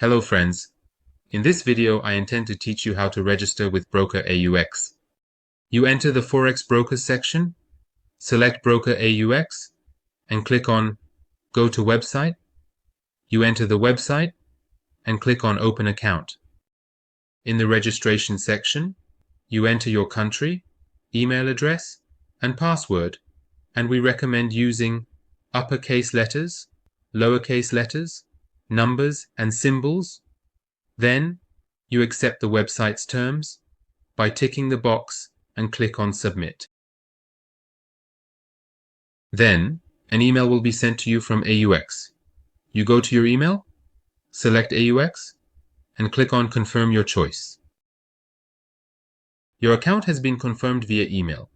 Hello friends, in this video I intend to teach you how to register with Broker AUX. You enter the Forex Brokers section, select Broker AUX and click on Go to Website. You enter the website and click on Open Account. In the registration section, you enter your country, email address and password, and we recommend using uppercase letters, lowercase letters, numbers and symbols. Then you accept the website's terms by ticking the box and click on Submit. Then an email will be sent to you from AUX. You go to your email, select AUX and click on Confirm your choice. Your account has been confirmed via email.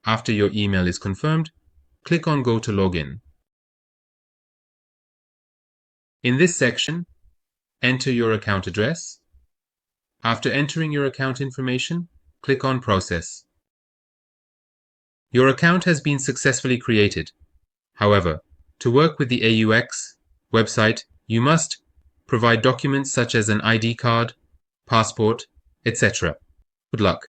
After your email is confirmed, click on Go to Login. In this section, enter your account address. After entering your account information, click on Process. Your account has been successfully created. However, to work with the AUX website, you must provide documents such as an ID card, passport, etc. Good luck.